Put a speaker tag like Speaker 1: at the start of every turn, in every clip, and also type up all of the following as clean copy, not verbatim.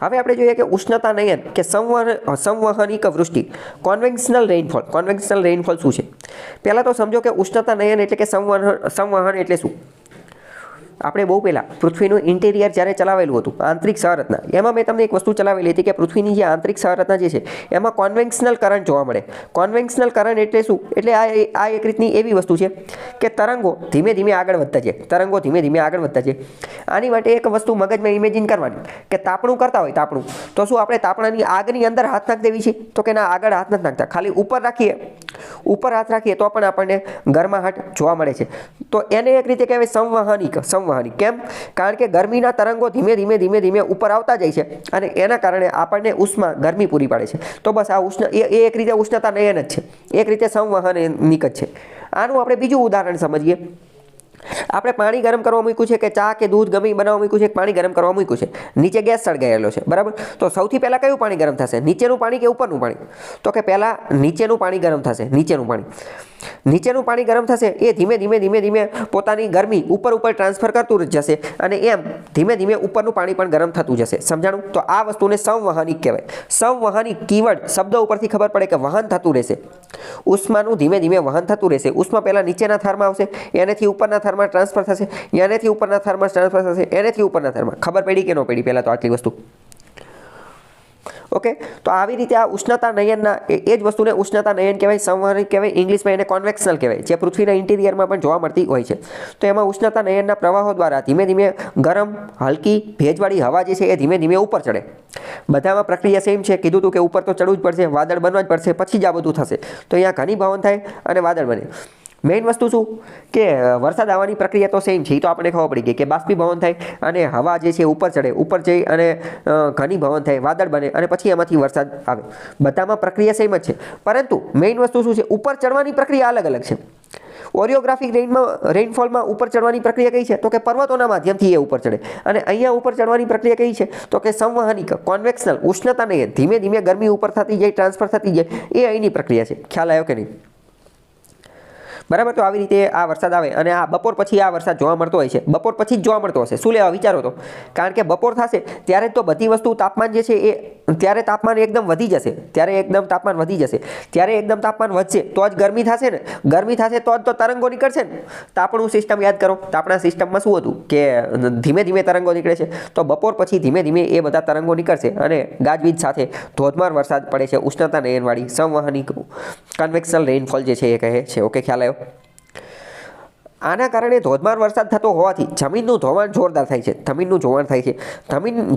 Speaker 1: હવે આપણે જોઈએ કે ઉષ્ણતા નયન કે સંવહનિક વૃષ્ટિ, કોન્વેન્શનલ રેઇનફોલ શું છે? પહેલાં તો સમજો કે ઉષ્ણતા નયન એટલે કે સંવહન એટલે શું? આપણે બહુ પહેલાં પૃથ્વીનું ઇન્ટિરિયર જ્યારે ચલાવેલું હતું, આંતરિક સંરચના, એમાં મેં તમને એક વસ્તુ ચલાવેલી હતી કે પૃથ્વીની જે આંતરિક સંરચના જે છે એમાં કોન્વેન્શનલ કરંટ જોવા મળે. કોન્વેન્શનલ કરંટ એટલે શું? એટલે આ એક રીતની એવી વસ્તુ છે કે તરંગો ધીમે ધીમે આગળ વધતા છે. આની માટે એક વસ્તુ મગજમાં ઇમેજિન કરવાની કે તાપણું કરતા હોય તો શું આપણે તાપણાની આગની અંદર હાથ નાખી દેવી છે? તો કે ના, આગળ હાથ નથી નાખતા, ખાલી ઉપર હાથ રાખીએ તો પણ આપણને ગરમાહટ જોવા મળે છે. તો એને એક રીતે કહેવાય સંવહનિક. કેમ? કારણ કે ગરમીના તરંગો ધીમે ધીમે ઉપર આવતા જાય છે અને એના કારણે આપણને ઉષ્મા ગરમી પૂરી પાડે છે. તો બસ આ એ એક રીતે ઉષ્ણતા નયન જ છે, એક રીતે સંવહનિક જ છે. આનું આપણે બીજું ઉદાહરણ સમજીએ. આપણે પાણી ગરમ કરવા મૂક્યું છે કે ચા કે દૂધ ગમે બનાવવા મૂક્યું છે, પાણી ગરમ કરવા મૂક્યું છે, નીચે ગેસ સળગાયેલો છે, બરાબર? તો સૌથી પહેલાં કયું પાણી ગરમ થશે? નીચેનું પાણી કે ઉપરનું પાણી? તો કે પહેલાં નીચેનું પાણી ગરમ થશે. નીચેનું પાણી ગરમ થશે, એ ધીમે ધીમે પોતાની ગરમી ઉપર ટ્રાન્સફર કરતું જશે અને એમ ધીમે ધીમે ઉપરનું પાણી પણ ગરમ થતું જશે. સમજાણું? તો આ વસ્તુને સંવહનિક કહેવાય. સંવહનિક કીવર્ડ શબ્દ ઉપરથી ખબર પડે કે વહન થતું રહેશે, ઉષ્માનું ધીમે ધીમે વહન થતું રહેશે. ઉષ્મા પહેલાં નીચેના થરમાં આવશે, એનેથી ઉપરના થરમાં ટ્રાન્સફર થશે, એનેથી ઉપરના થરમાં ટ્રાન્સફર થશે, એનેથી ઉપરના થરમાં. ખબર પડી કે ન પડી પહેલાં તો આટલી વસ્તુ? ઓકે, તો આવી રીતે આ ઉષ્ણતા નયનના એ જ વસ્તુને ઉષ્ણતા નયન કહેવાય, સંવહનિક કહેવાય, ઇંગ્લિશમાં એને કોન્વેક્શનલ કહેવાય, જે પૃથ્વીના ઇન્ટિરિયરમાં પણ જોવા મળતી હોય છે. તો એમાં ઉષ્ણતા નયનના પ્રવાહો દ્વારા ધીમે ધીમે ગરમ, હલકી, ભેજવાળી હવા જે છે એ ધીમે ધીમે ઉપર ચડે. બધામાં પ્રક્રિયા સેમ છે. કીધું હતું કે ઉપર તો ચડવું જ પડશે, વાદળ બનવા જ પડશે, પછી જ આ બધું થશે. તો અહીંયા ઘનીભવન થાય અને વાદળ બને. મેઇન વસ્તુ શું કે વરસાદ આવવાની પ્રક્રિયા તો સેમ છે, એ તો આપણને ખબર પડી ગઈ કે બાષ્પીભવન થાય અને હવા જે છે ઉપર ચડે, ઉપર જઈ અને ઘનીભવન થાય, વાદળ બને અને પછી એમાંથી વરસાદ આવે. બધામાં પ્રક્રિયા સેમ જ છે, પરંતુ મેઇન વસ્તુ શું છે? ઉપર ચડવાની પ્રક્રિયા અલગ છે. ઓરિયોગ્રાફિક રેઇનફોલમાં ઉપર ચડવાની પ્રક્રિયા કઈ છે? તો કે પર્વતોના માધ્યમથી એ ઉપર ચડે. અને અહીંયા ઉપર ચડવાની પ્રક્રિયા કઈ છે? તો કે સંવહનિક, કોન્વેક્શનલ, ઉષ્ણતા નયન, ધીમે ધીમે ગરમી ઉપર થતી જાય, ટ્રાન્સફર થતી જાય, એ અહીંની પ્રક્રિયા છે. ખ્યાલ આવ્યો કે નહીં? બરાબર. તો આવી રીતે આ વરસાદ આવે અને આ બપોર પછી આ વરસાદ જોવા મળતો હોય છે. બપોર પછી જ જોવા મળતો હશે. શું લેવા? વિચારો તો. કારણ કે બપોર થશે ત્યારે તો બધી વસ્તુ તાપમાન જે છે એ ત્યારે તાપમાન એકદમ વધી જશે. ત્યારે એકદમ તાપમાન વધશે તો જ ગરમી થશે ને. ગરમી થશે તો જ તો તરંગો નીકળશે ને. તાપણું સિસ્ટમ યાદ કરો. તાપણા સિસ્ટમમાં શું હતું કે ધીમે ધીમે તરંગો નીકળે છે. તો બપોર પછી ધીમે ધીમે એ બધા તરંગો નીકળશે અને ગાજવીજ સાથે ધોધમાર વરસાદ પડે છે. ઉષ્ણતા નયનવાળી સંવહનિક કન્વેક્શનલ રેઇનફોલ જે છે એ કહે છે. ઓકે, ખ્યાલ આવ્યો? આના કારણે ધોધમાર વરસાદ થતો હોવાથી જમીનનું ધોવાણ જોરદાર થાય છે.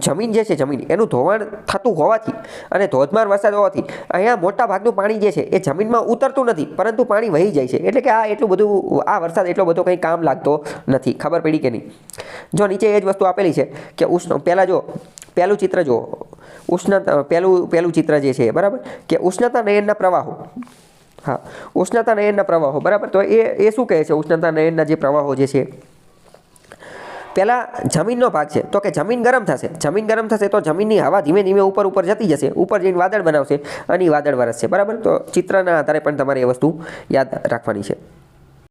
Speaker 1: જમીન જે છે એનું ધોવાણ થતું હોવાથી અને ધોધમાર વરસાદ હોવાથી અહીંયા મોટા ભાગનું પાણી જે છે એ જમીનમાં ઉતરતું નથી, પરંતુ પાણી વહી જાય છે. એટલે કે આ વરસાદ એટલો બધો કંઈ કામ લાગતો નથી. ખબર પડી કે નહીં? જો નીચે એ જ વસ્તુ આપેલી છે કે પહેલું ચિત્ર જો પહેલું ચિત્ર જે છે, બરાબર, કે ઉષ્ણતા નયનના પ્રવાહો. હા, ઉષ્ણતા નયનના પ્રવાહો, બરાબર. તો એ શું કહે છે? ઉષ્ણતા નયનના જે પ્રવાહો જે છે, પહેલાં જમીનનો ભાગ છે. તો કે જમીન ગરમ થશે તો જમીનની હવા ધીમે ધીમે ઉપર જતી જશે, ઉપર જઈને વાદળ બનાવશે અને વાદળ વરસશે, બરાબર. તો ચિત્રના આધારે પણ તમારે એ વસ્તુ યાદ રાખવાની છે.